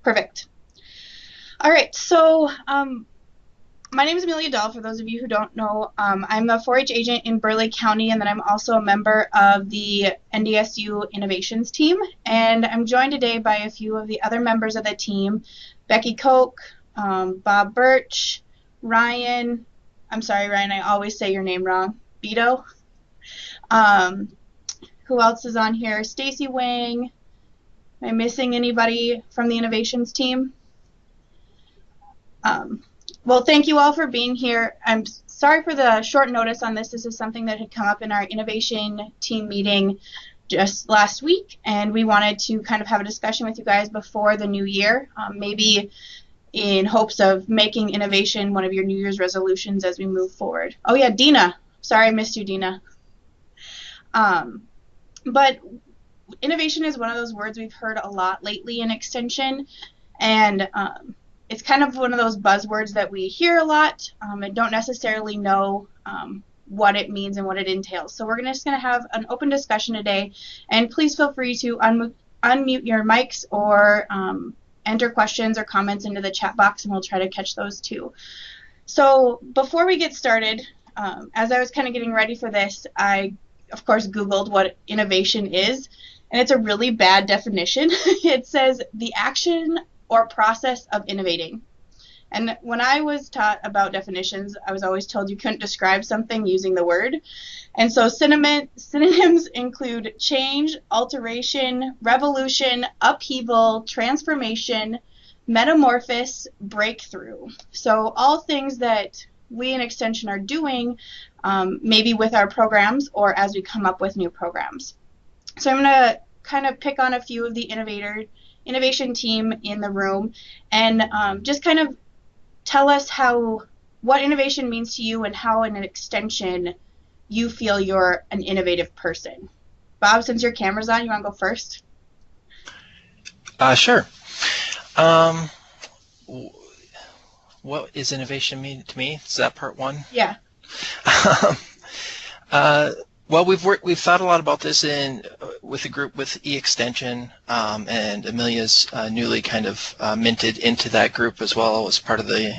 Perfect. All right, so my name is Amelia Doll, for those of you who don't know. I'm a 4-H agent in Burleigh County, and then I'm also a member of the NDSU Innovations Team. And I'm joined today by a few of the other members of the team, Becky Koch, Bob Birch, Ryan. I'm sorry, Ryan, I always say your name wrong. Beto. Who else is on here? Stacy Wang. Am I missing anybody from the Innovations team? Well, thank you all for being here. I'm sorry for the short notice on this. This is something that had come up in our innovation team meeting just last week, and we wanted to kind of have a discussion with you guys before the new year, maybe in hopes of making innovation one of your New Year's resolutions as we move forward. Oh yeah, Dina. Sorry I missed you, Dina. But innovation is one of those words we've heard a lot lately in Extension, and it's kind of one of those buzzwords that we hear a lot and don't necessarily know what it means and what it entails. So we're just going to have an open discussion today, and please feel free to unmute your mics or enter questions or comments into the chat box, and we'll try to catch those too. So before we get started, as I was kind of getting ready for this, I, of course, Googled what innovation is, and it's a really bad definition. It says the action or process of innovating. And when I was taught about definitions, I was always told you couldn't describe something using the word. And so synonyms include change, alteration, revolution, upheaval, transformation, metamorphosis, breakthrough. So all things that we in Extension are doing, maybe with our programs or as we come up with new programs. So I'm going to kind of pick on a few of the innovation team in the room and just kind of tell us what innovation means to you and how in an extension you feel you're an innovative person. Bob, since your camera's on, you want to go first? Sure. What is innovation mean to me? Is that part one? Yeah. Well, we've thought a lot about this with the group with Extension, and Amelia's newly kind of minted into that group as well as part of the.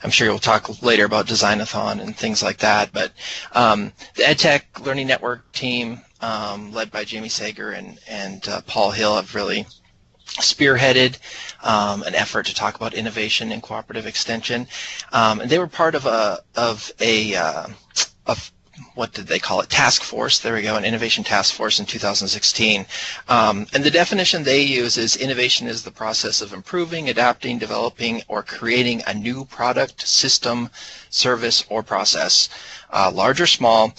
I'm sure you'll talk later about Designathon and things like that. But the EdTech Learning Network team, led by Jamie Sager and Paul Hill, have really spearheaded an effort to talk about innovation in cooperative extension, and they were part of what did they call it? Task force. There we go, an innovation task force in 2016. And the definition they use is innovation is the process of improving, adapting, developing, or creating a new product, system, service, or process, large or small,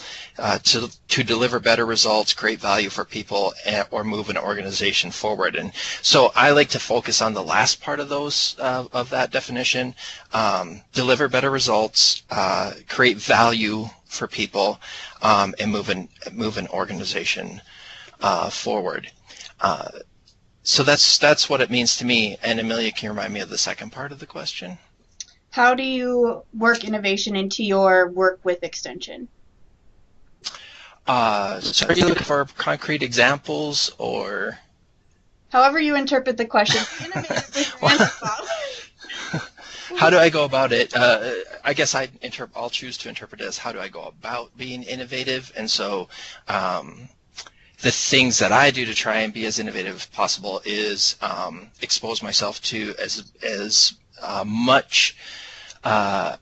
to deliver better results, create value for people, or move an organization forward. And so I like to focus on the last part of those of that definition: deliver better results, create value for people, and move an organization forward. So that's what it means to me. And Amelia, can you remind me of the second part of the question? How do you work innovation into your work with Extension? So are you looking for concrete examples, or? However you interpret the question. Innovative with your answer, Bob. How do I go about it? I guess I'll choose to interpret it as how do I go about being innovative. And so the things that I do to try and be as innovative as possible is expose myself to as much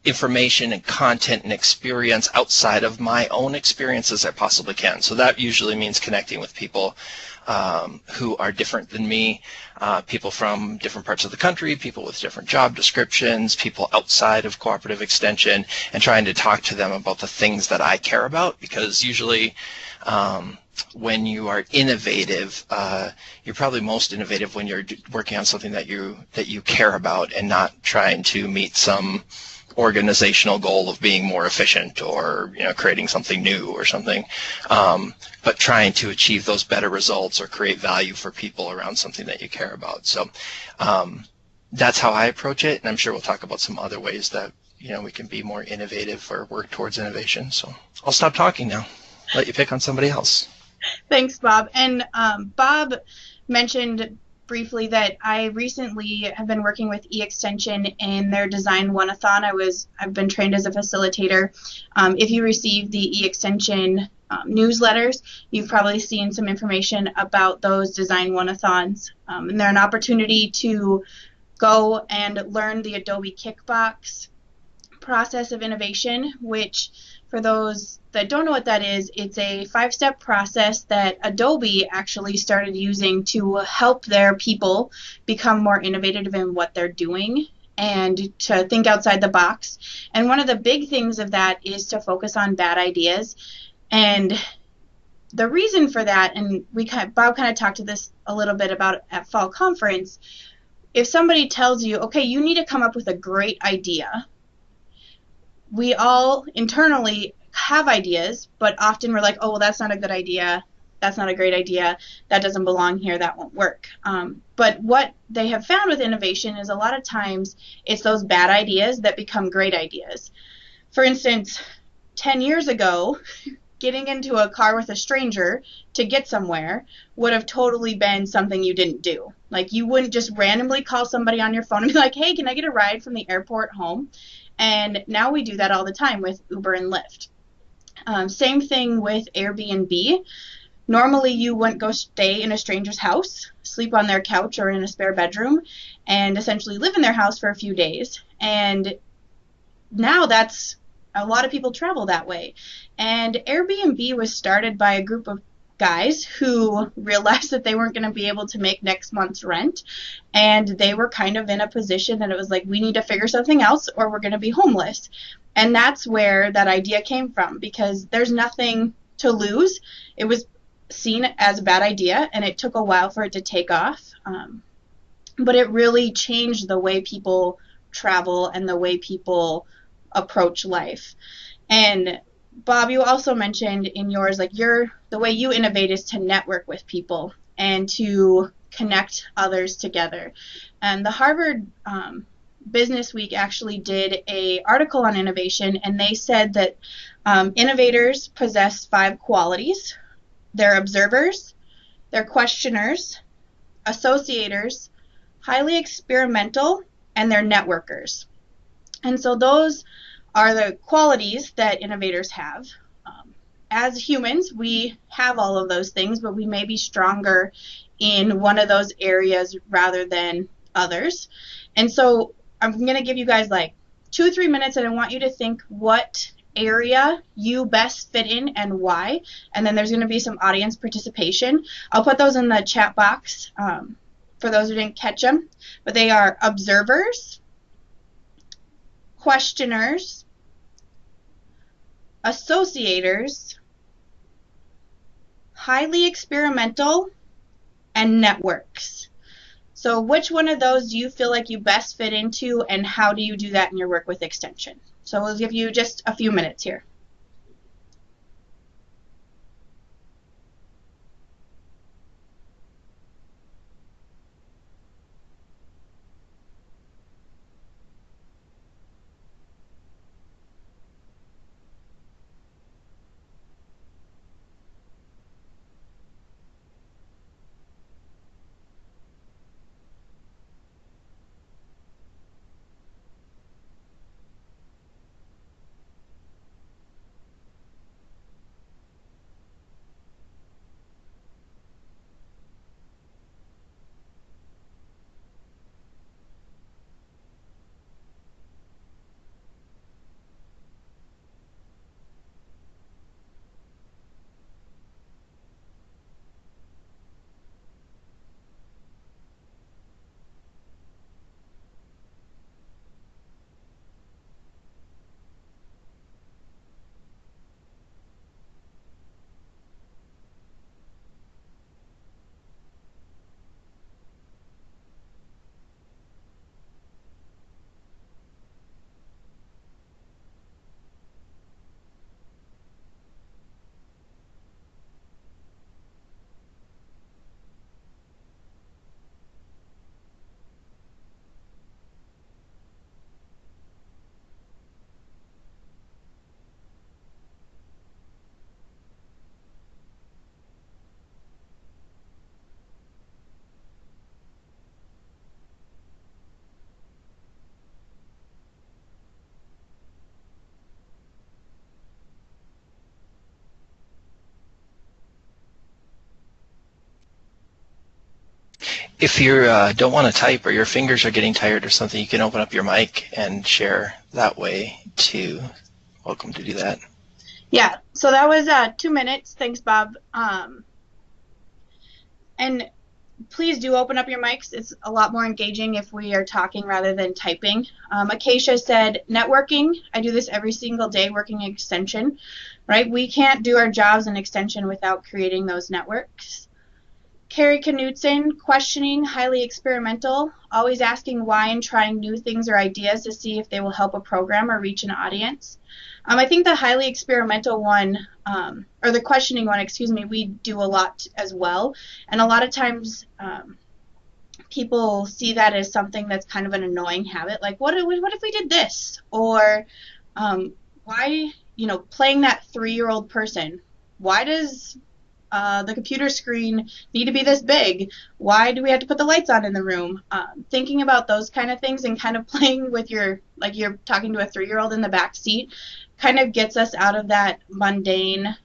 information and content and experience outside of my own experience as I possibly can. So that usually means connecting with people who are different than me, people from different parts of the country, people with different job descriptions, people outside of cooperative extension, and trying to talk to them about the things that I care about, because usually when you are innovative, you're probably most innovative when you're working on something that you care about and not trying to meet some organizational goal of being more efficient or creating something new or something, but trying to achieve those better results or create value for people around something that you care about. So that's how I approach it, and I'm sure we'll talk about some other ways that we can be more innovative or work towards innovation. So I'll stop talking now, let you pick on somebody else. Thanks, Bob. And Bob mentioned briefly that I recently have been working with E-Extension in their Design One-a-thon. I've been trained as a facilitator. If you receive the E-Extension newsletters, you've probably seen some information about those Design One-a-thons. And they're an opportunity to go and learn the Adobe Kickbox process of innovation, which for those that don't know what that is, it's a 5-step process that Adobe actually started using to help their people become more innovative in what they're doing and to think outside the box. And one of the big things of that is to focus on bad ideas. And the reason for that, and Bob kind of talked to this a little bit about at fall conference, if somebody tells you, okay, you need to come up with a great idea, we all internally have ideas, but often we're like, oh, well, that's not a good idea. That's not a great idea. That doesn't belong here. That won't work. But what they have found with innovation is a lot of times it's those bad ideas that become great ideas. For instance, 10 years ago, getting into a car with a stranger to get somewhere would have totally been something you didn't do. Like, you wouldn't just randomly call somebody on your phone and be like, hey, can I get a ride from the airport home? And now we do that all the time with Uber and Lyft. Same thing with Airbnb. Normally you wouldn't go stay in a stranger's house, sleep on their couch or in a spare bedroom, and essentially live in their house for a few days. And now that's a lot of people travel that way. And Airbnb was started by a group of guys who realized that they weren't going to be able to make next month's rent, and they were kind of in a position that it was like, we need to figure something else or we're going to be homeless. And that's where that idea came from, because there's nothing to lose. It was seen as a bad idea, and it took a while for it to take off, but it really changed the way people travel and the way people approach life. And Bob, you also mentioned in yours, like, the way you innovate is to network with people and to connect others together. And the Harvard Business Week actually did an article on innovation, and they said that innovators possess 5 qualities. They're observers, they're questioners, associators, highly experimental, and they're networkers. And so those are the qualities that innovators have. As humans, we have all of those things, but we may be stronger in one of those areas rather than others. And so I'm going to give you guys like 2 or 3 minutes, and I want you to think what area you best fit in and why. And then there's going to be some audience participation. I'll put those in the chat box for those who didn't catch them. But they are observers, questioners, associators, highly experimental, and networks. So which one of those do you feel like you best fit into, and how do you do that in your work with Extension? So we'll give you just a few minutes here. If you don't want to type or your fingers are getting tired or something, you can open up your mic and share that way too. Welcome to do that. Yeah, so that was 2 minutes. Thanks, Bob. And please do open up your mics. It's a lot more engaging if we are talking rather than typing. Acacia said, networking. I do this every single day working in Extension, right? We can't do our jobs in Extension without creating those networks. Carrie Knutson, questioning, highly experimental, always asking why and trying new things or ideas to see if they will help a program or reach an audience. I think the highly experimental one, or the questioning one, excuse me, we do a lot as well. And a lot of times people see that as something that's kind of an annoying habit. Like, what if we did this? Or why, playing that 3-year-old person, why does the computer screen need to be this big? Why do we have to put the lights on in the room? Thinking about those kind of things and kind of playing with you're talking to a 3-year-old in the back seat kind of gets us out of that mundane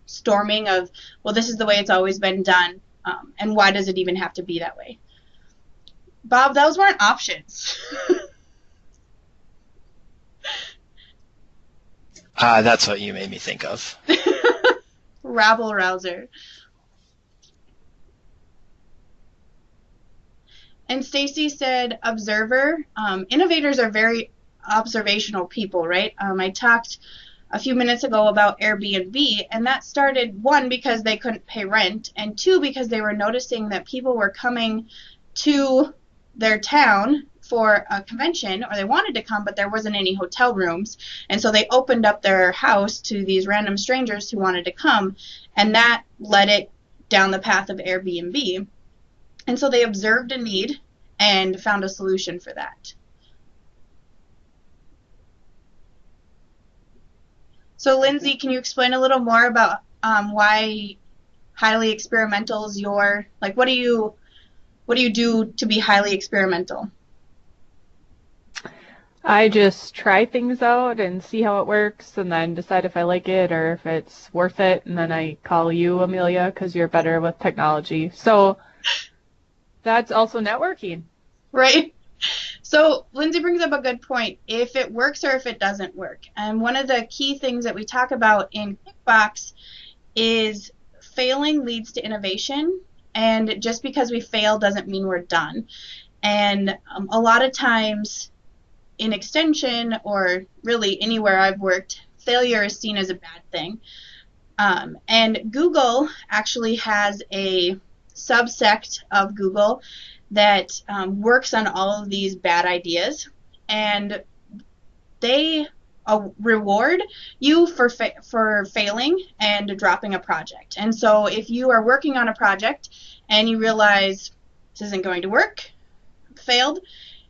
storming of, well, this is the way it's always been done, and why does it even have to be that way? Bob, those weren't options. That's what you made me think of. Rabble rouser. And Stacy said, observer. Innovators are very observational people, right? I talked a few minutes ago about Airbnb, and that started, 1, because they couldn't pay rent, and 2, because they were noticing that people were coming to their town for a convention, or they wanted to come, but there wasn't any hotel rooms, and so they opened up their house to these random strangers who wanted to come, and that led it down the path of Airbnb. And so they observed a need and found a solution for that. So Lindsay, can you explain a little more about why highly experimental is your, like, what do you do to be highly experimental? I just try things out and see how it works and then decide if I like it or if it's worth it. And then I call you, Amelia, because you're better with technology. So that's also networking. Right. So Lindsay brings up a good point. If it works or if it doesn't work. And one of the key things that we talk about in Kickbox is failing leads to innovation. And just because we fail doesn't mean we're done. And a lot of times in Extension, or really anywhere I've worked, failure is seen as a bad thing. And Google actually has a subsect of Google that works on all of these bad ideas, and they reward you for failing and dropping a project. And so if you are working on a project and you realize this isn't going to work, failed,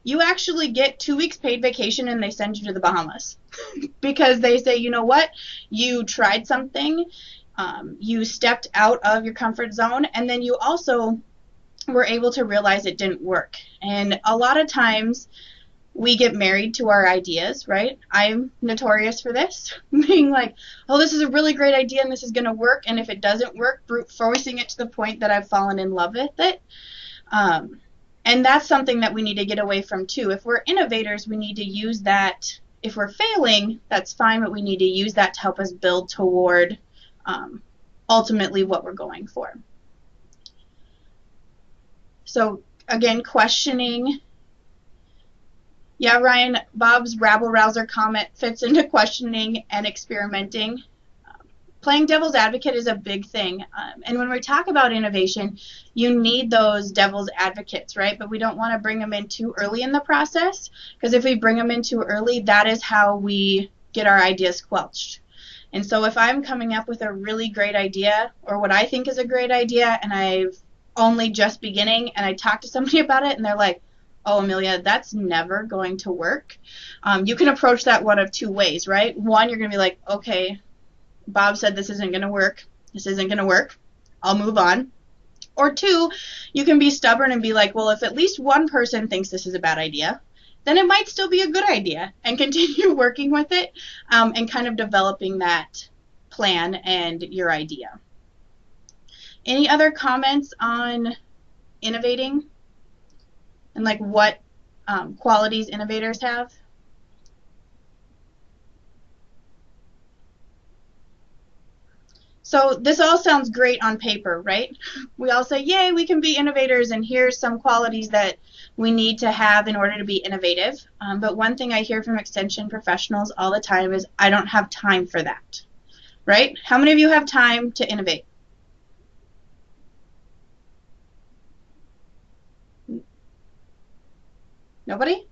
you actually get 2 weeks paid vacation and they send you to the Bahamas because they say, you know what, you tried something, you stepped out of your comfort zone, and then you also were able to realize it didn't work. And a lot of times we get married to our ideas, right? I'm notorious for this, being like, oh, this is a really great idea and this is going to work, and if it doesn't work, brute forcing it to the point that I've fallen in love with it. And that's something that we need to get away from too. If we're innovators, we need to use that. If we're failing, that's fine, but we need to use that to help us build toward ultimately what we're going for. So again, questioning. Yeah, Ryan, Bob's rabble-rouser comment fits into questioning and experimenting. Playing devil's advocate is a big thing. And when we talk about innovation, you need those devil's advocates, right? But we don't want to bring them in too early in the process, because if we bring them in too early, that is how we get our ideas squelched. And so if I'm coming up with a really great idea, or what I think is a great idea, and I've only just beginning, and I talk to somebody about it, and they're like, oh, Amelia, that's never going to work. You can approach that one of 2 ways, right? One, you're going to be like, okay, Bob said this isn't going to work. This isn't going to work. I'll move on. Or 2, you can be stubborn and be like, well, if at least one person thinks this is a bad idea, then it might still be a good idea, and continue working with it and kind of developing that plan and your idea. Any other comments on innovating and like what qualities innovators have? So this all sounds great on paper, right? We all say, yay, we can be innovators, and here's some qualities that we need to have in order to be innovative. But one thing I hear from extension professionals all the time is, I don't have time for that, right? How many of you have time to innovate? Nobody?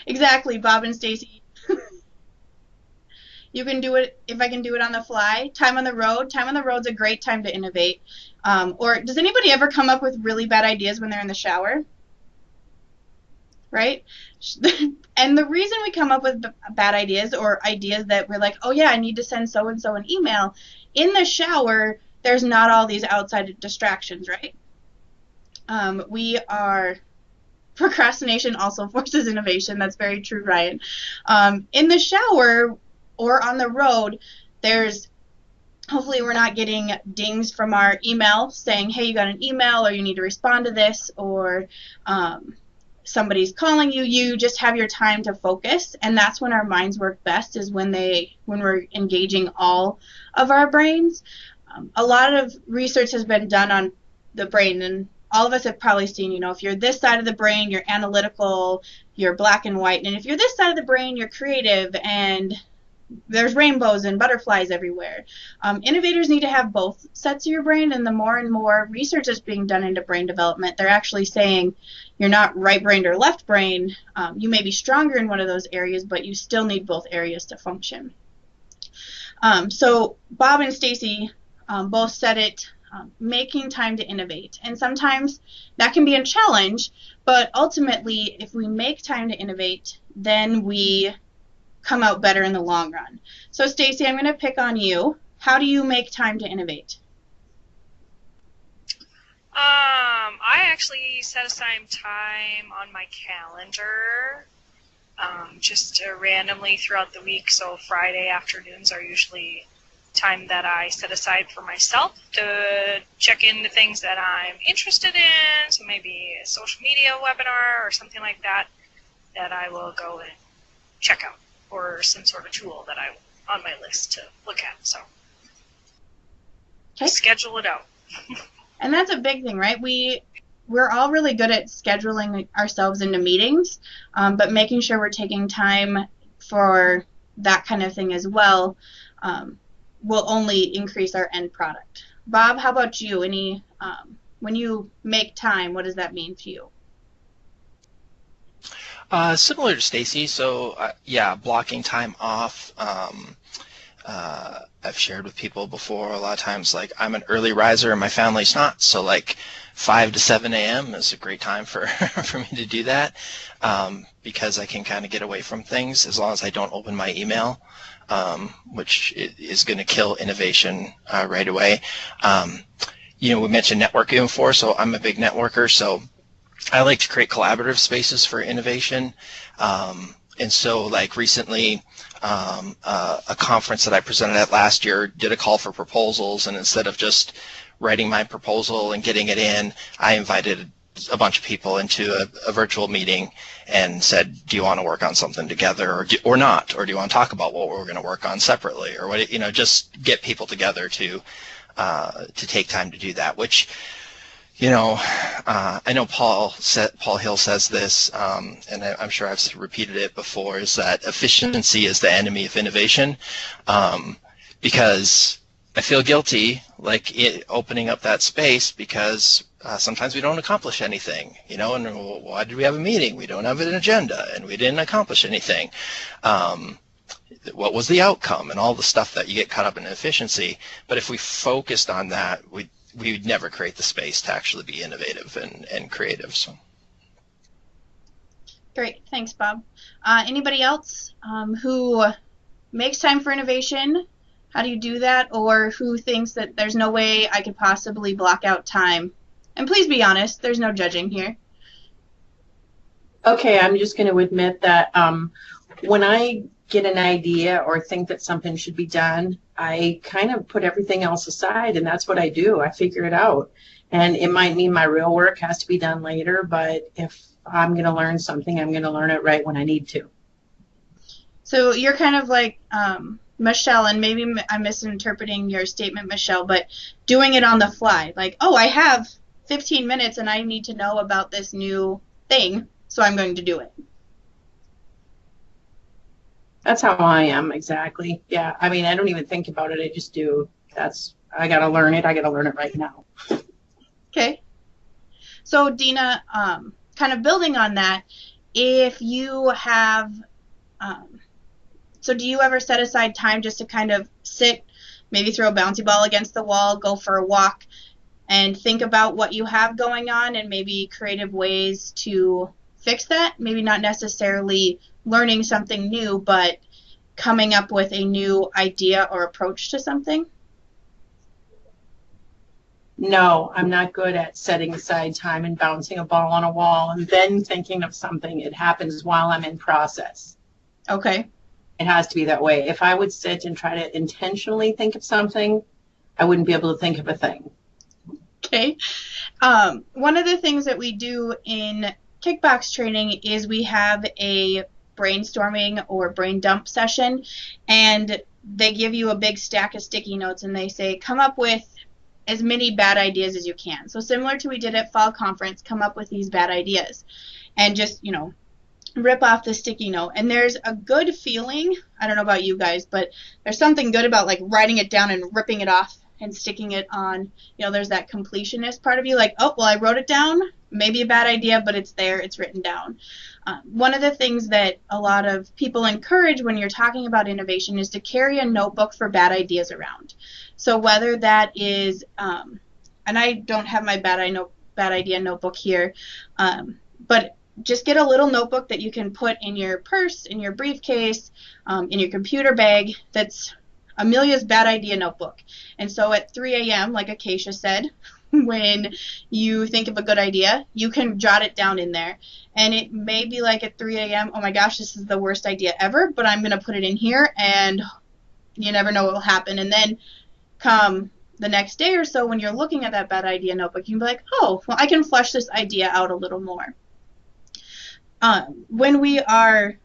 Exactly, Bob and Stacy. You can do it if I can do it on the fly. Time on the road. Time on the road's a great time to innovate. Or does anybody ever come up with really bad ideas when they're in the shower? Right? And the reason we come up with bad ideas or ideas that we're like, oh yeah, I need to send so-and-so an email, in the shower, there's not all these outside distractions, right? Procrastination also forces innovation. That's very true, Ryan. In the shower or on the road, hopefully we're not getting dings from our email saying, hey, you got an email, or you need to respond to this, or somebody's calling you. You just have your time to focus, and that's when our minds work best, is when we're engaging all of our brains. A lot of research has been done on the brain, and all of us have probably seen, if you're this side of the brain, you're analytical, you're black and white, and if you're this side of the brain, you're creative, and there's rainbows and butterflies everywhere. Innovators need to have both sets of your brain, and the more and more research is being done into brain development, they're actually saying you're not right-brained or left-brained. You may be stronger in one of those areas, but you still need both areas to function. So Bob and Stacy both said it, making time to innovate. And sometimes that can be a challenge, but ultimately, if we make time to innovate, then we come out better in the long run. So Stacy, I'm going to pick on you. How do you make time to innovate? I actually set aside time on my calendar just randomly throughout the week. So Friday afternoons are usually time that I set aside for myself to check into things that I'm interested in. So maybe a social media webinar or something like that I will go and check out, or some sort of tool that I'm on my list to look at. So schedule it out. And that's a big thing, right? We're all really good at scheduling ourselves into meetings, but making sure we're taking time for that kind of thing as well will only increase our end product. Bob, how about you? When you make time, what does that mean to you? Similar to Stacy, so blocking time off. I've shared with people before a lot of times, like, I'm an early riser and my family's not, so like 5 to 7 a.m. is a great time for for me to do that, because I can kind of get away from things as long as I don't open my email, which is going to kill innovation right away. We mentioned networking before, so I'm a big networker, so I like to create collaborative spaces for innovation. And so, like, recently, a conference that I presented at last year did a call for proposals, and instead of just writing my proposal and getting it in, I invited a bunch of people into a virtual meeting and said, do you want to work on something together or not? Or do you want to talk about what we're going to work on separately? Or what, just get people together to take time to do that, which, I know Paul Hill says this, and I'm sure I've repeated it before, is that efficiency is the enemy of innovation, because I feel guilty, opening up that space, because sometimes we don't accomplish anything, and why did we have a meeting? We don't have an agenda, and we didn't accomplish anything. What was the outcome, and all the stuff that you get caught up in efficiency. But if we focused on that, we would never create the space to actually be innovative and creative. So. Great, thanks, Bob. Anybody else who makes time for innovation? How do you do that? Or who thinks that there's no way I could possibly block out time? And please be honest, there's no judging here. Okay, I'm just going to admit that when I get an idea or think that something should be done, I kind of put everything else aside, and that's what I do. I figure it out. And it might mean my real work has to be done later, but if I'm going to learn something, I'm going to learn it right when I need to. So you're kind of like Michelle, and maybe I'm misinterpreting your statement, Michelle, but doing it on the fly. Like, oh, I have 15 minutes and I need to know about this new thing, so I'm going to do it. That's how I am, exactly. Yeah, I mean, I don't even think about it. I just do. I got to learn it. I got to learn it right now. Okay. So, Dina, kind of building on that, if you have, so do you ever set aside time just to kind of sit, maybe throw a bouncy ball against the wall, go for a walk, and think about what you have going on and maybe creative ways to fix that? Maybe not necessarily learning something new, but coming up with a new idea or approach to something? No, I'm not good at setting aside time and bouncing a ball on a wall and then thinking of something. It happens while I'm in process. Okay. It has to be that way. If I would sit and try to intentionally think of something, I wouldn't be able to think of a thing. Okay. One of the things that we do in Kickbox training is we have a brainstorming or brain dump session, and they give you a big stack of sticky notes and they say, come up with as many bad ideas as you can. So similar to we did at fall conference, come up with these bad ideas and just, rip off the sticky note. And there's a good feeling, I don't know about you guys, but there's something good about like writing it down and ripping it off and sticking it on, there's that completionist part of you, like, oh, well, I wrote it down, maybe a bad idea, but it's there, it's written down. One of the things that a lot of people encourage when you're talking about innovation is to carry a notebook for bad ideas around. So whether that is, and I don't have my bad idea notebook here, but just get a little notebook that you can put in your purse, in your briefcase, in your computer bag. That's Amelia's bad idea notebook. And so at 3 a.m., like Acacia said, when you think of a good idea, you can jot it down in there. And it may be like at 3 a.m., oh my gosh, this is the worst idea ever, but I'm going to put it in here, and you never know what will happen. And then come the next day or so, when you're looking at that bad idea notebook, you can be like, oh, well, I can flesh this idea out a little more. When we are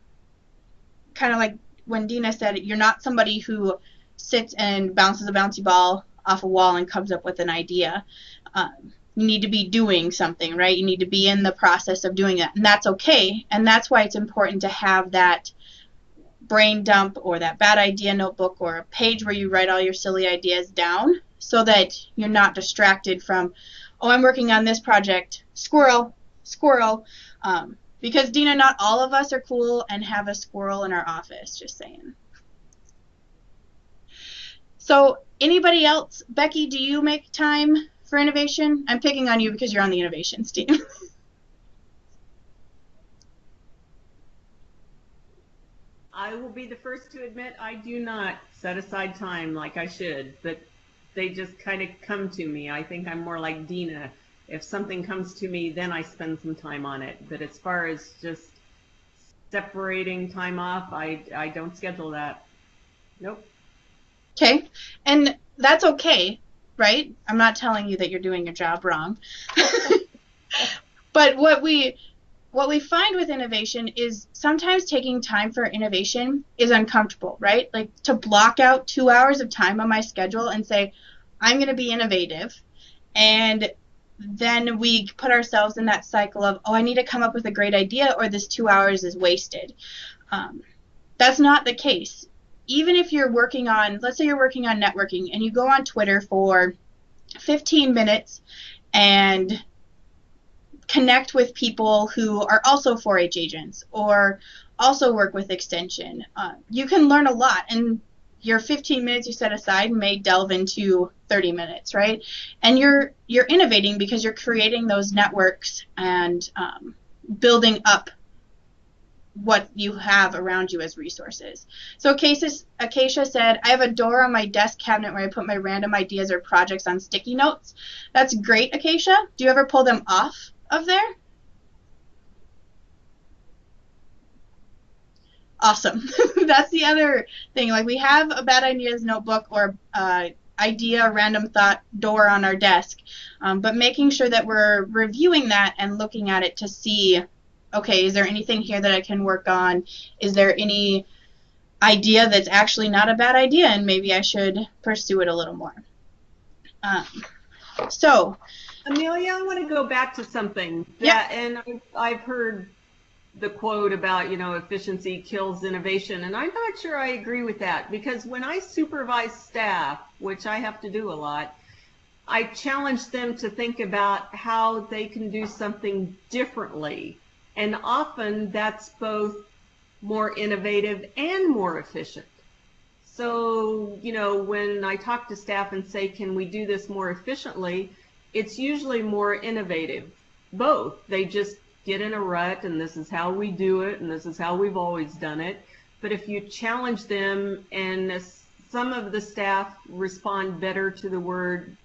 kind of like when Dina said, you're not somebody who sits and bounces a bouncy ball off a wall and comes up with an idea. You need to be doing something, right? You need to be in the process of doing that, and that's okay. And that's why it's important to have that brain dump or that bad idea notebook or a page where you write all your silly ideas down so that you're not distracted from, oh, I'm working on this project, squirrel. Because, Dina, not all of us are cool and have a squirrel in our office, just saying. So anybody else? Becky, do you make time for innovation? I'm picking on you because you're on the innovations team. I will be the first to admit I do not set aside time like I should, but they just kind of come to me. I think I'm more like Dina. If something comes to me, then I spend some time on it. But as far as just separating time off, I don't schedule that. Nope. Okay. And that's okay, right? I'm not telling you that you're doing your job wrong. But what we find with innovation is sometimes taking time for innovation is uncomfortable, right? Like to block out 2 hours of time on my schedule and say, I'm going to be innovative. And then we put ourselves in that cycle of, oh, I need to come up with a great idea or this 2 hours is wasted. That's not the case. Even if you're working on, let's say you're working on networking and you go on Twitter for 15 minutes and connect with people who are also 4-H agents or also work with Extension, you can learn a lot, and your 15 minutes you set aside may delve into 30 minutes, right? And you're innovating because you're creating those networks and building up what you have around you as resources. So Acacia said, I have a door on my desk cabinet where I put my random ideas or projects on sticky notes. That's great, Acacia. Do you ever pull them off of there? Awesome. That's the other thing. Like, we have a bad ideas notebook or idea random thought door on our desk, but making sure that we're reviewing that and looking at it to see, okay, is there anything here that I can work on? Is there any idea that's actually not a bad idea and maybe I should pursue it a little more? So, Amelia, I want to go back to something. And I've heard the quote about, efficiency kills innovation, and I'm not sure I agree with that, because when I supervise staff, which I have to do a lot, I challenge them to think about how they can do something differently, and often that's both more innovative and more efficient. So, when I talk to staff and say, can we do this more efficiently, it's usually more innovative. Both. They just get in a rut, and this is how we do it, and this is how we've always done it. But if you challenge them, and some of the staff respond better to the word,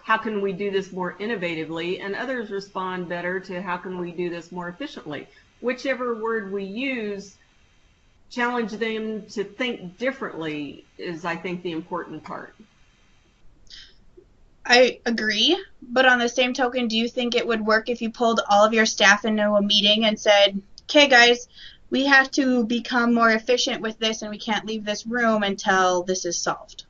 how can we do this more innovatively, and others respond better to how can we do this more efficiently. Whichever word we use, challenge them to think differently is, I think, the important part. I agree, but on the same token, do you think it would work if you pulled all of your staff into a meeting and said, okay, guys, we have to become more efficient with this and we can't leave this room until this is solved?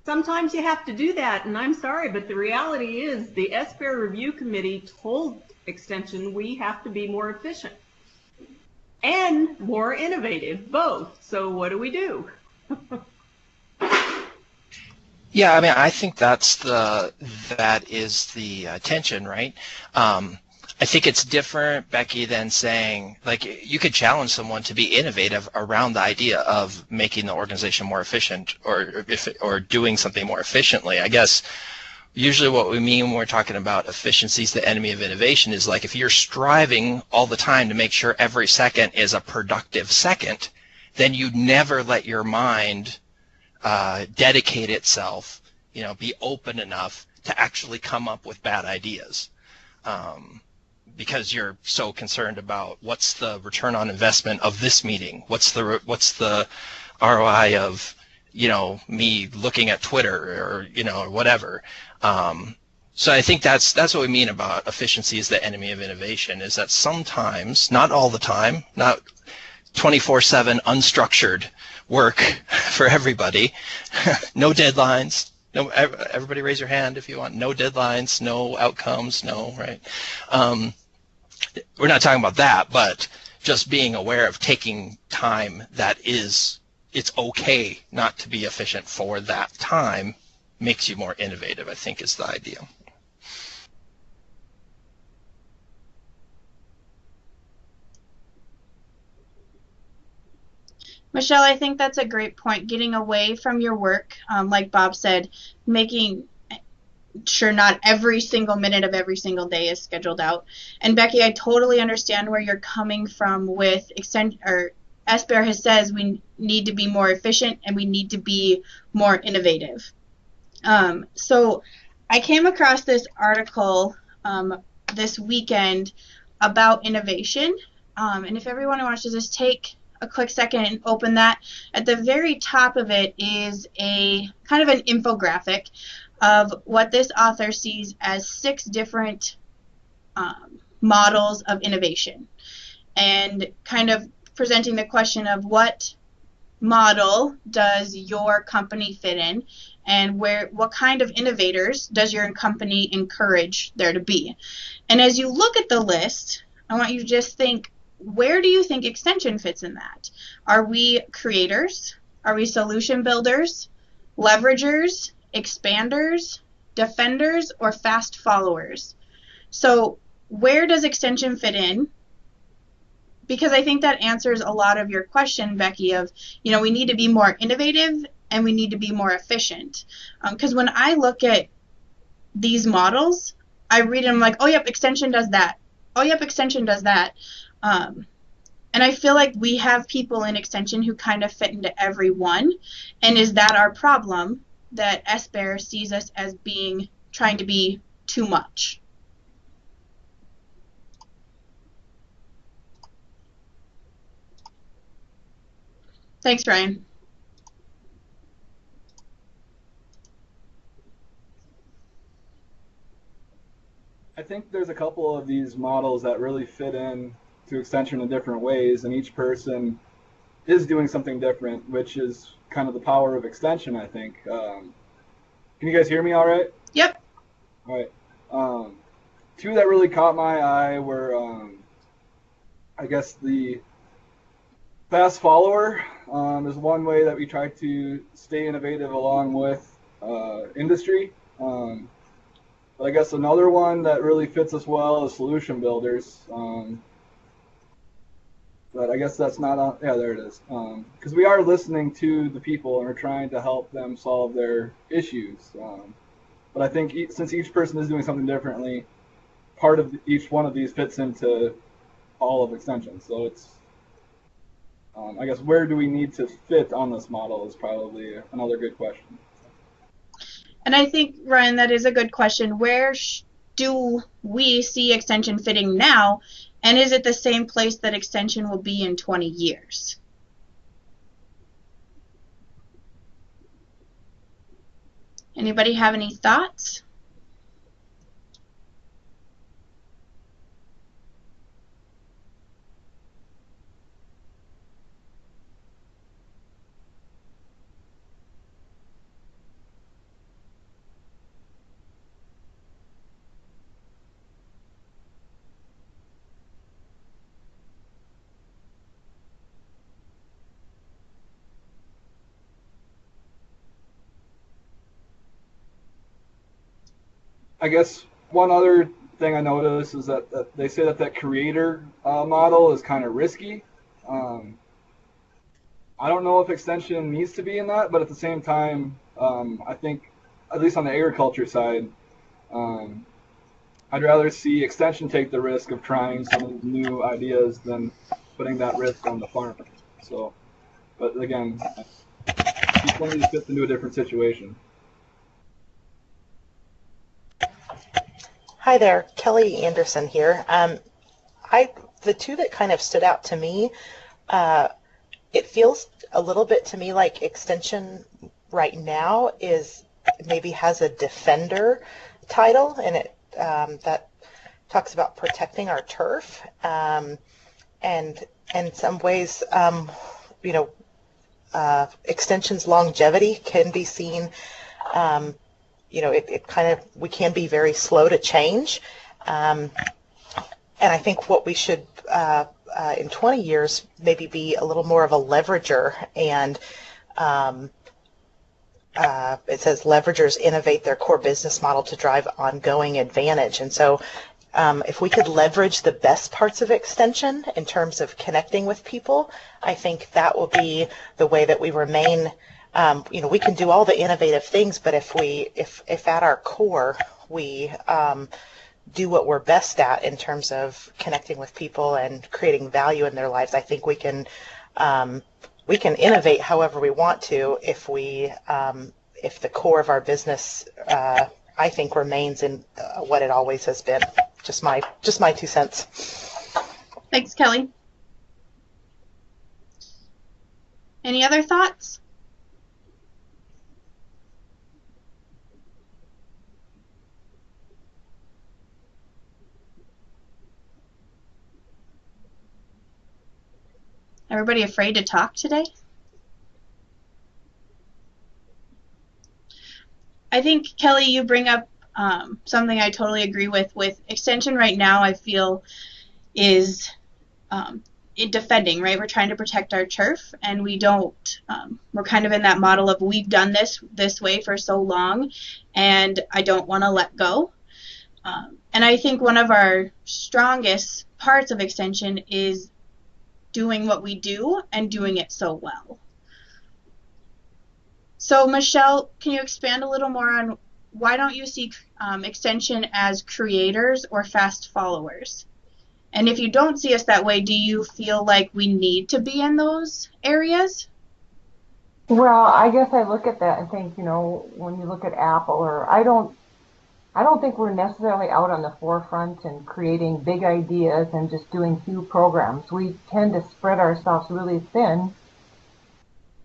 Sometimes you have to do that, and I'm sorry, but the reality is the SBEAR Review Committee told Extension we have to be more efficient and more innovative, both. So what do we do? Yeah, I mean, I think that is the tension, right? I think it's different, Becky, than saying, like, you could challenge someone to be innovative around the idea of making the organization more efficient or doing something more efficiently. I guess usually what we mean when we're talking about efficiency is the enemy of innovation is, like, if you're striving all the time to make sure every second is a productive second, then you never let your mind dedicate itself, be open enough to actually come up with bad ideas, because you're so concerned about what's the return on investment of this meeting, what's the ROI of me looking at Twitter or whatever. So I think that's what we mean about efficiency is the enemy of innovation, is that sometimes, not all the time, not 24/7 unstructured work for everybody, no deadlines, no, everybody raise your hand if you want, no deadlines, no outcomes, no, right? We're not talking about that, but just being aware of taking time it's okay not to be efficient for that time makes you more innovative, I think, is the idea. Michelle, I think that's a great point. Getting away from your work, like Bob said, making sure not every single minute of every single day is scheduled out. And Becky, I totally understand where you're coming from with SBEAR has says we need to be more efficient and we need to be more innovative. So I came across this article this weekend about innovation, and if everyone wants to just take a quick second and open that, at the very top of it is a kind of an infographic of what this author sees as 6 different models of innovation, and kind of presenting the question of what model does your company fit in, and what kind of innovators does your company encourage there to be. And as you look at the list, I want you to just think, where do you think Extension fits in that? Are we creators? Are we solution builders, leveragers, expanders, defenders, or fast followers? So where does Extension fit in? Because I think that answers a lot of your question, Becky, of, we need to be more innovative and we need to be more efficient. Because when I look at these models, I read them like, oh, yep, Extension does that. Oh, yep, Extension does that. And I feel like we have people in Extension who kind of fit into every one. And is that our problem, that SBEAR sees us as trying to be too much? Thanks, Ryan. I think there's a couple of these models that really fit in to extension in different ways, and each person is doing something different, which is kind of the power of extension, I think. Can you guys hear me all right? Yep. All right. Two that really caught my eye were, I guess, the fast follower is one way that we try to stay innovative along with industry. But I guess another one that really fits us well is solution builders. But I guess that's not on. Yeah, there it is. Because we are listening to the people and we're trying to help them solve their issues. But I think since each person is doing something differently, part of each one of these fits into all of extension. So it's, I guess, where do we need to fit on this model is probably another good question. And I think, Ryan, that is a good question. Where do we see extension fitting now? And is it the same place that extension will be in 20 years? Anybody have any thoughts? I guess one other thing I noticed is that they say that creator model is kind of risky. I don't know if extension needs to be in that, but at the same time, I think, at least on the agriculture side, I'd rather see extension take the risk of trying some new ideas than putting that risk on the farmer. So, but again, each one of these fits into a different situation. Hi there, Kelly Anderson here. The two that kind of stood out to me, it feels a little bit to me like extension right now is maybe has a defender title, and it that talks about protecting our turf, and in some ways, extension's longevity can be seen. It kind of, we can be very slow to change. And I think what we should, in 20 years, maybe be a little more of a leverager. And it says leveragers innovate their core business model to drive ongoing advantage. And so if we could leverage the best parts of extension in terms of connecting with people, I think that will be the way that we remain. We can do all the innovative things, but if at our core we do what we're best at in terms of connecting with people and creating value in their lives, I think we can innovate however we want to if the core of our business, I think, remains in what it always has been. Just my 2 cents. Thanks, Kelly. Any other thoughts? Everybody afraid to talk today? I think, Kelly, you bring up something I totally agree with. With extension right now, I feel is defending, right? We're trying to protect our turf, and we don't, we're kind of in that model of we've done this way for so long, and I don't want to let go. And I think one of our strongest parts of extension is doing what we do and doing it so well. So Michelle, can you expand a little more on why don't you see extension as creators or fast followers? And if you don't see us that way, do you feel like we need to be in those areas? Well, I guess I look at that and think, when you look at Apple, or I don't think we're necessarily out on the forefront and creating big ideas and just doing few programs. We tend to spread ourselves really thin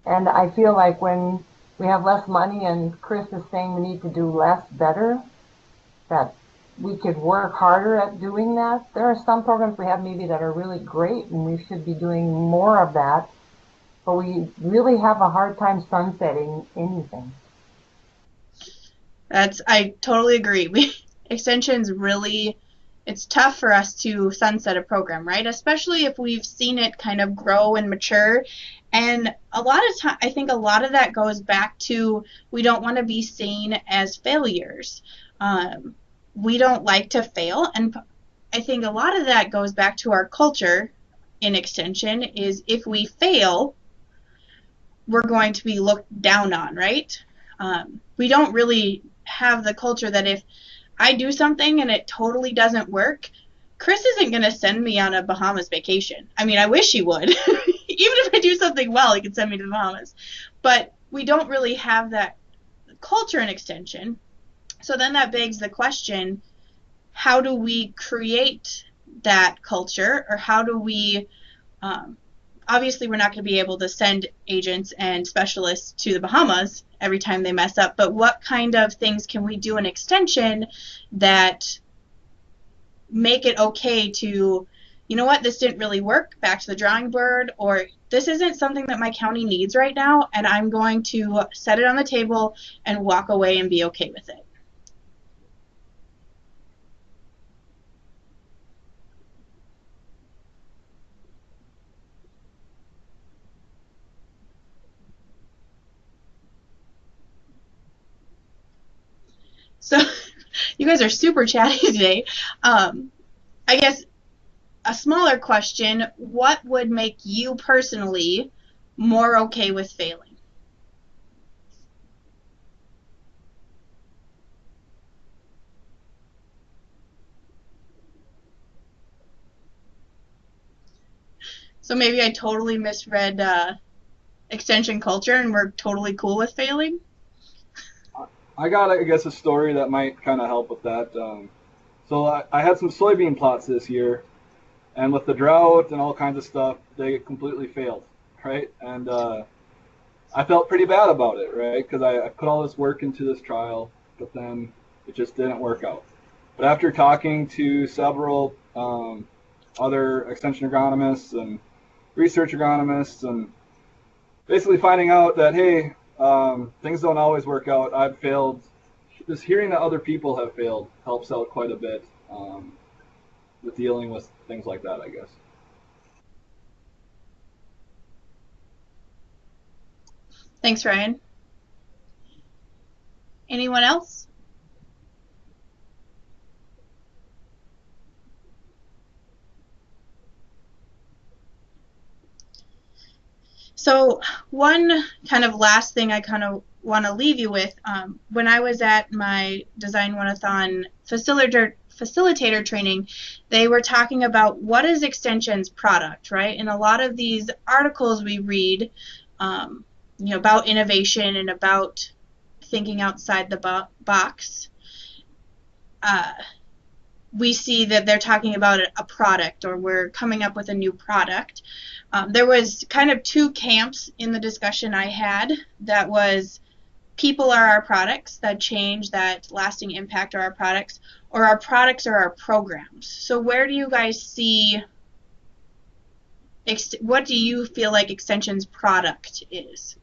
And I feel like when we have less money and Chris is saying we need to do less better, that we could work harder at doing that. There are some programs we have maybe that are really great and we should be doing more of that, but we really have a hard time sunsetting anything. I totally agree. Extensions really, it's tough for us to sunset a program, right? Especially if we've seen it kind of grow and mature. And a lot of time, I think a lot of that goes back to we don't want to be seen as failures. We don't like to fail, and I think a lot of that goes back to our culture in extension is if we fail, we're going to be looked down on, right? We don't really have the culture that if I do something and it totally doesn't work, Chris isn't going to send me on a Bahamas vacation. I mean, I wish he would. Even if I do something well, he could send me to the Bahamas. But we don't really have that culture in extension. So then that begs the question, how do we create that culture, or how do we obviously we're not going to be able to send agents and specialists to the Bahamas every time they mess up, but what kind of things can we do in extension that make it okay to, you know what, this didn't really work, back to the drawing board, or this isn't something that my county needs right now, and I'm going to set it on the table and walk away and be okay with it. So you guys are super chatty today. I guess a smaller question, what would make you personally more okay with failing? So maybe I totally misread extension culture and we're totally cool with failing? I got, I guess, a story that might kind of help with that. So I had some soybean plots this year, and with the drought and all kinds of stuff, they completely failed, right? And I felt pretty bad about it, right? Because I put all this work into this trial, but then it just didn't work out. But after talking to several other extension agronomists and research agronomists, and basically finding out that, hey, things don't always work out. I've failed. Just hearing that other people have failed helps out quite a bit with dealing with things like that, I guess. Thanks, Ryan. Anyone else? So one kind of last thing I kind of want to leave you with, when I was at my Design One-a-thon facilitator training, they were talking about what is Extension's product, right? And a lot of these articles we read, about innovation and about thinking outside the box, we see that they're talking about a product, or we're coming up with a new product. There was kind of two camps in the discussion I had. That was people are our products, that change, that lasting impact are our products, or our products are our programs. So where do you guys see, what do you feel like Extension's product is?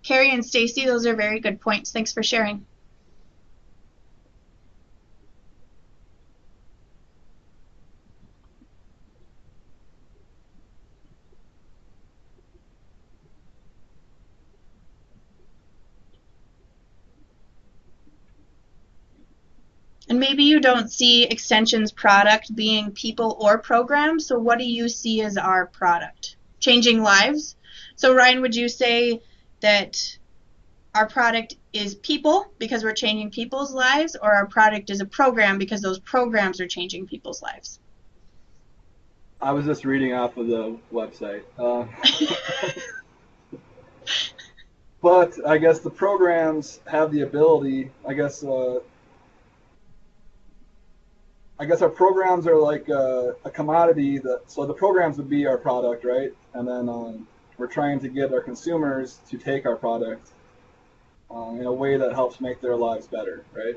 Carrie and Stacy, those are very good points. Thanks for sharing. And maybe you don't see Extension's product being people or programs, so what do you see as our product? Changing lives? So Ryan, would you say that our product is people because we're changing people's lives, or our product is a program because those programs are changing people's lives? I was just reading off of the website. But I guess the programs have the ability, I guess, I guess our programs are like a commodity. So the programs would be our product, right? And then we're trying to get our consumers to take our product in a way that helps make their lives better, right?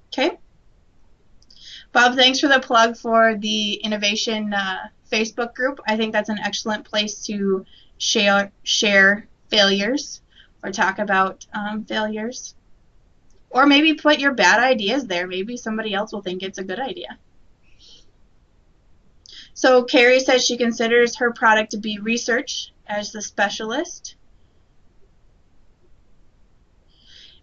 Okay. Bob, thanks for the plug for the Innovation Facebook group. I think that's an excellent place to share failures or talk about failures. Or maybe put your bad ideas there. Maybe somebody else will think it's a good idea. So Carrie says she considers her product to be research as the specialist.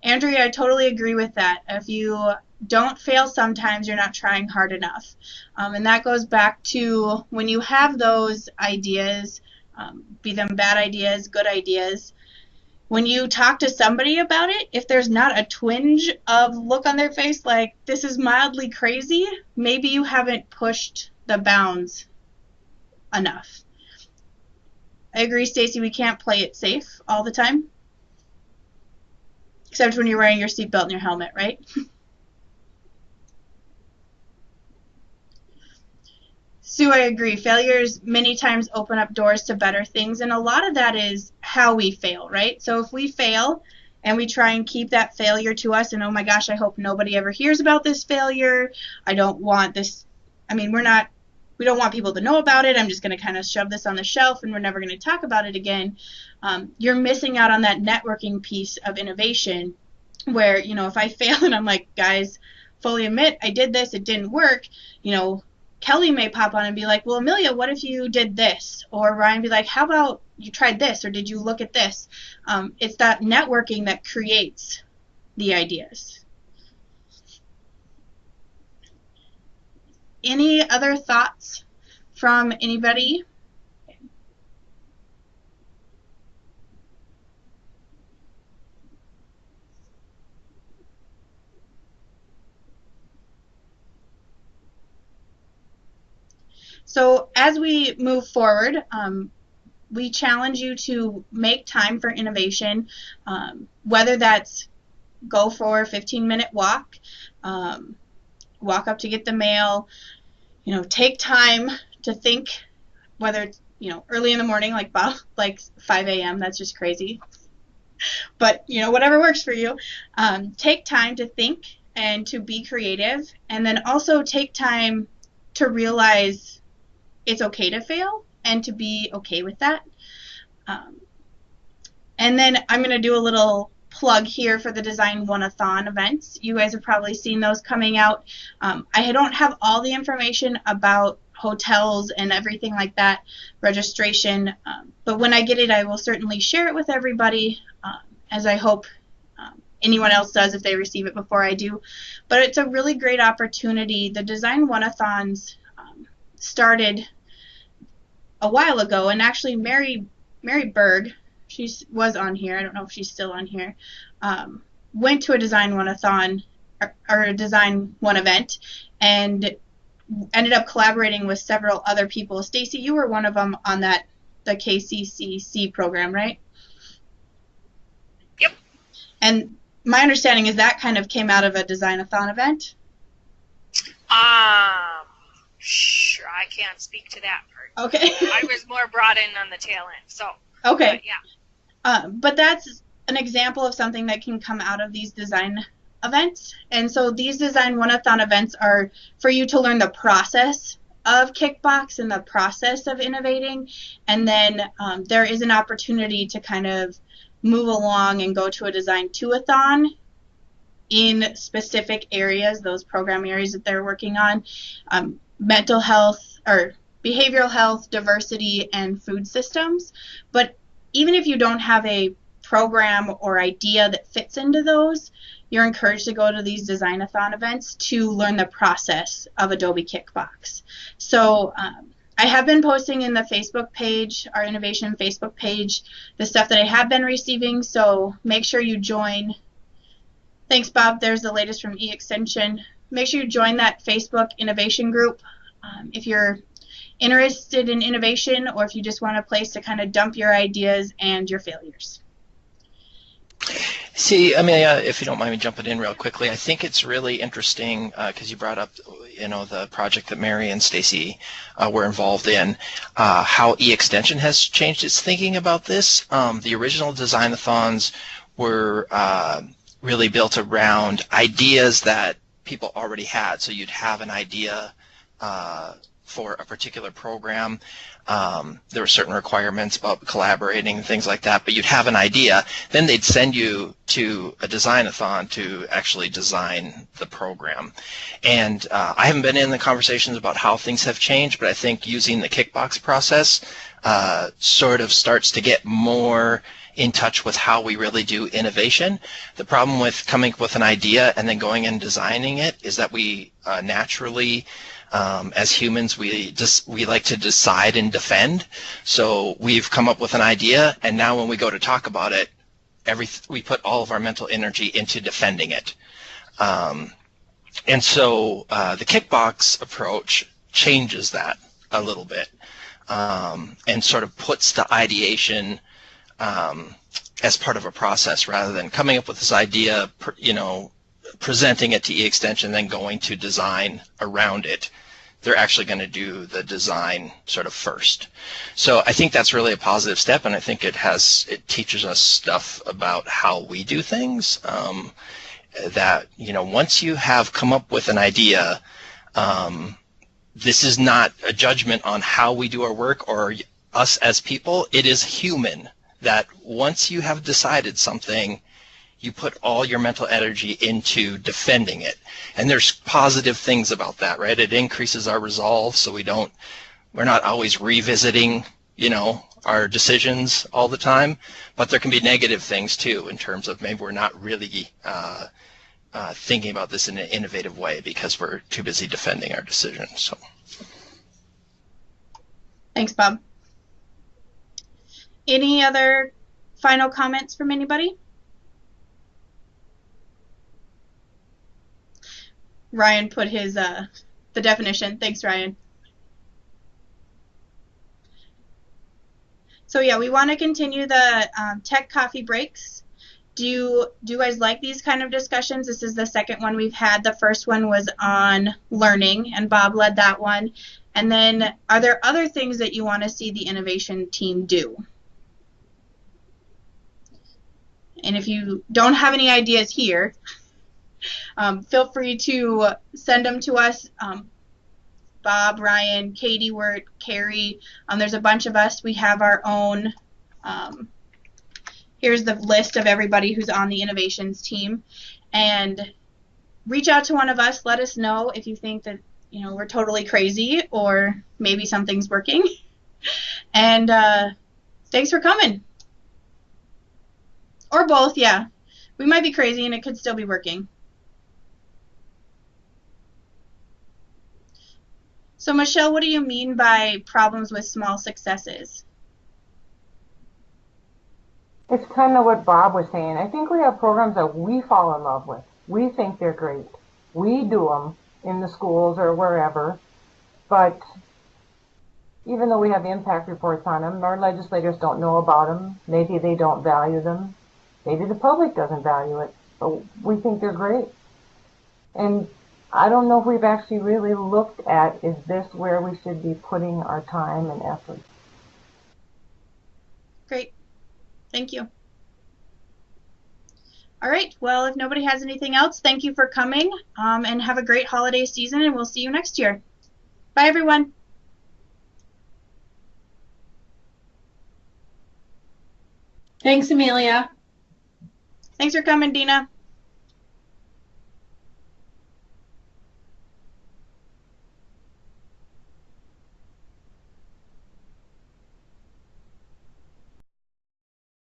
Andrea, I totally agree with that. If you don't fail sometimes, you're not trying hard enough. And that goes back to when you have those ideas, be them bad ideas, good ideas, when you talk to somebody about it, if there's not a twinge of look on their face like, this is mildly crazy, maybe you haven't pushed the bounds enough. I agree, Stacy, we can't play it safe all the time. Except when you're wearing your seatbelt and your helmet, right? Sue, I agree. Failures many times open up doors to better things, and a lot of that is how we fail, right? So if we fail and we try and keep that failure to us, and oh my gosh, I hope nobody ever hears about this failure. I don't want this. I mean, we don't want people to know about it. I'm just going to kind of shove this on the shelf, and we're never going to talk about it again. You're missing out on that networking piece of innovation, where if I fail and I'm like, guys, fully admit I did this, it didn't work. Kelly may pop on and be like, well, Amelia, what if you did this? Or Ryan be like, how about you tried this? Or did you look at this? It's that networking that creates the ideas. Any other thoughts from anybody? So as we move forward, we challenge you to make time for innovation, whether that's go for a 15-minute walk, walk up to get the mail, take time to think, whether it's, early in the morning, like Bob, like 5 a.m., that's just crazy. But, whatever works for you. Take time to think and to be creative, and then also take time to realize it's okay to fail and to be okay with that. And then I'm going to do a little plug here for the Design One-a-thon events. You guys have probably seen those coming out. I don't have all the information about hotels and everything like that, registration, but when I get it, I will certainly share it with everybody, as I hope anyone else does if they receive it before I do. But it's a really great opportunity. The Design One-a-thons started a while ago, and actually Mary Berg, she was on here, I don't know if she's still on here, went to a Design One-a-thon or a Design One event and ended up collaborating with several other people. Stacy, you were one of them on the KCCC program, right? Yep. And my understanding is that kind of came out of a Design-a-thon event? Sure, I can't speak to that part. Okay. I was more brought in on the tail end, so. Okay. But yeah. But that's an example of something that can come out of these design events. And so these Design One-a-thon events are for you to learn the process of Kickbox and the process of innovating. And then there is an opportunity to kind of move along and go to a Design Two-a-thon in specific areas, those program areas that they're working on. Mental health or behavioral health, diversity, and food systems. But even if you don't have a program or idea that fits into those, you're encouraged to go to these Design-a-thon events to learn the process of Adobe Kickbox. So I have been posting in the Facebook page, our innovation Facebook page, the stuff that I have been receiving, so make sure you join. Thanks, Bob. There's the latest from Extension. Make sure you join that Facebook innovation group if you're interested in innovation or if you just want a place to kind of dump your ideas and your failures. See, Amelia, if you don't mind me jumping in real quickly, I think it's really interesting because you brought up, the project that Mary and Stacy were involved in, how E-Extension has changed its thinking about this. The original design-a-thons were really built around ideas that people already had. So you'd have an idea for a particular program. There were certain requirements about collaborating and things like that, but you'd have an idea. Then they'd send you to a design-a-thon to actually design the program. And I haven't been in the conversations about how things have changed, but I think using the Kickbox process sort of starts to get more in touch with how we really do innovation. The problem with coming up with an idea and then going and designing it is that we naturally, as humans, we like to decide and defend. So we've come up with an idea, and now when we go to talk about it, we put all of our mental energy into defending it. And so the Kickbox approach changes that a little bit, and sort of puts the ideation as part of a process rather than coming up with this idea, presenting it to E-Extension, then going to design around it. They're actually going to do the design sort of first. So I think that's really a positive step, and I think it teaches us stuff about how we do things, that, once you have come up with an idea, this is not a judgment on how we do our work or us as people. It is human that once you have decided something, you put all your mental energy into defending it. And there's positive things about that, right? It increases our resolve, so we're not always revisiting, our decisions all the time. But there can be negative things too, in terms of maybe we're not really thinking about this in an innovative way because we're too busy defending our decisions. So. Thanks, Bob. Any other final comments from anybody? Ryan put his the definition. Thanks, Ryan. So yeah, we want to continue the tech coffee breaks. Do you guys like these kind of discussions? This is the second one we've had. The first one was on learning, and Bob led that one. And then, are there other things that you want to see the innovation team do? And if you don't have any ideas here, feel free to send them to us. Bob, Ryan, Katie Wirt, Carrie. There's a bunch of us. We have our own. Here's the list of everybody who's on the innovations team. And reach out to one of us. Let us know if you think that we're totally crazy or maybe something's working. And thanks for coming. Or both, yeah. We might be crazy and it could still be working. So Michelle, what do you mean by problems with small successes? It's kind of what Bob was saying. I think we have programs that we fall in love with. We think they're great. We do them in the schools or wherever. But even though we have impact reports on them, our legislators don't know about them. Maybe they don't value them. Maybe the public doesn't value it, but we think they're great. And I don't know if we've actually really looked at, is this where we should be putting our time and effort? Great. Thank you. All right. Well, if nobody has anything else, thank you for coming, and have a great holiday season, and we'll see you next year. Bye, everyone. Thanks, Amelia. Thanks for coming, Dina.